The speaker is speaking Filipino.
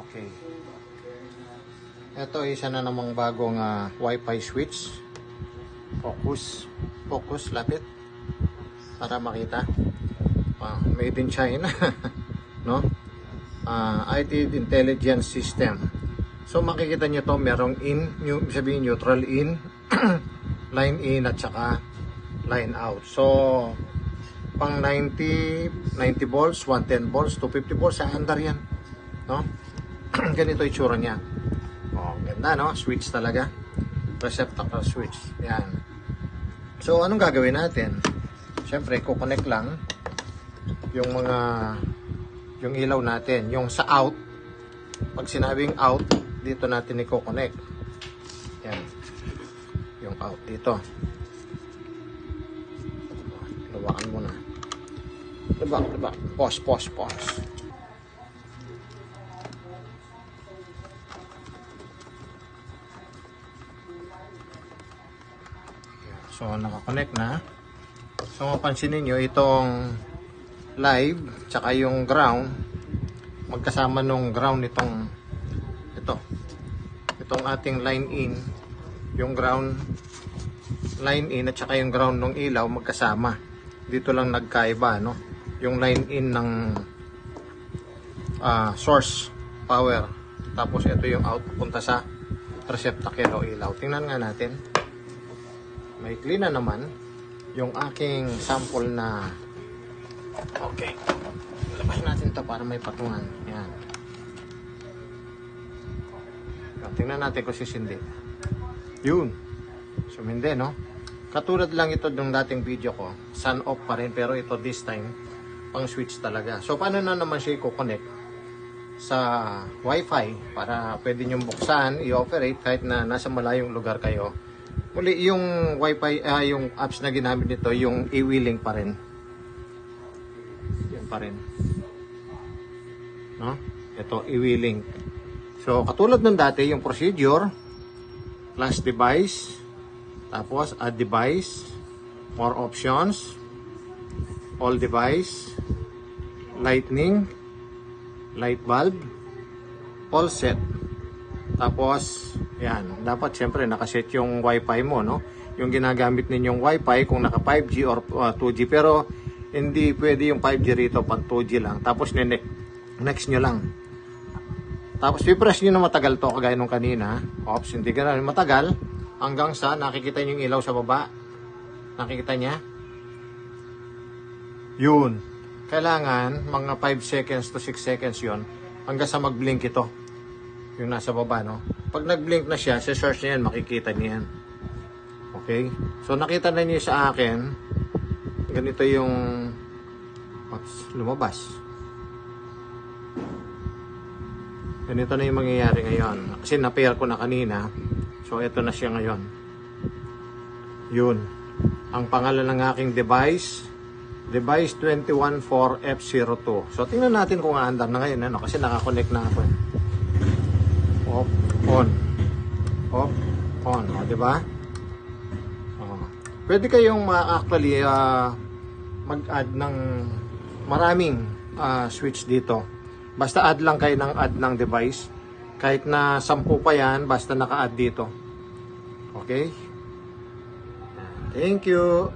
Okay. Ito isa na namang bagong Wi-Fi switch. Focus, lapit. Para makita. Made in China. No? IT Intelligence System. So makikita nyo to, merong sabihin neutral in, line in at saka line out. So pang 90 volts, 110 volts, 250 volts, sa andar yan. No? Ganito itsura niya. Ganda, no? Switch talaga. Receptacle switch. Yan. So anong gagawin natin? Siyempre, kukonect lang yung ilaw natin. Yung sa out, pag sinabing out, dito natin i-connect. Yan. Yung out dito. Luwakan mo na. Diba? Pause. So, nakakonect na. So, mapansinin nyo, itong live, tsaka yung ground, magkasama nung ground itong ating line in, yung ground line in at saka yung ground ng ilaw magkasama. Dito lang nagkaiba, no? Yung line in ng source power, tapos ito yung out punta sa receptacle o ilaw. Tingnan nga natin. May clean na naman yung aking sample na. Okay, labas natin to para may patungan. Yan. Tingnan natin kung sisindi. Yun. Sumindi, no? Katulad lang ito ng dating video ko. Sun off pa rin, pero ito this time pang switch talaga. So paano na naman siya i-connect sa Wi-Fi para pwede nyo buksan, i-operate kahit na nasa malayong lugar kayo. Muli yung Wi-Fi, yung apps na ginamit nito, yung e-wheeling pa rin. Yan pa rin. No? Ito, e-wheeling. So, katulad ng dati, yung procedure, plus device, tapos add device, more options, all device, lightning, light bulb, all set. Tapos, yan, dapat syempre nakaset yung Wi-Fi mo, no? Yung ginagamit ninyong Wi-Fi kung naka 5G or 2G, pero hindi pwede yung 5G rito, pag 2G lang. Tapos next nyo lang. Tapos pipress nyo na matagal to, kagaya nung kanina. Ops, hindi ganun matagal. Hanggang sa nakikita nyo yung ilaw sa baba. Nakikita nya? Yun. Kailangan mga 5 seconds to 6 seconds yon hanggang sa mag-blink ito. Yung nasa baba, no? Pag nag-blink na siya, sa search niya yan, makikita niya yan. Okay? So, nakita na niyo sa akin, ganito yung lumabas. Ganito na yung mangyayari ngayon. Kasi na-pair ko na kanina. So, ito na siya ngayon. Yun. Ang pangalan ng aking device 214F02. So, tingnan natin kung aandar na ngayon. Ano? Kasi nakakonect na ako. Off, on. Off, on. O, diba? Pwede kayong actually mag-add ng maraming switch dito. Basta add lang kayo ng add ng device. Kahit na 10 pa yan, basta naka-add dito. Okay? Thank you.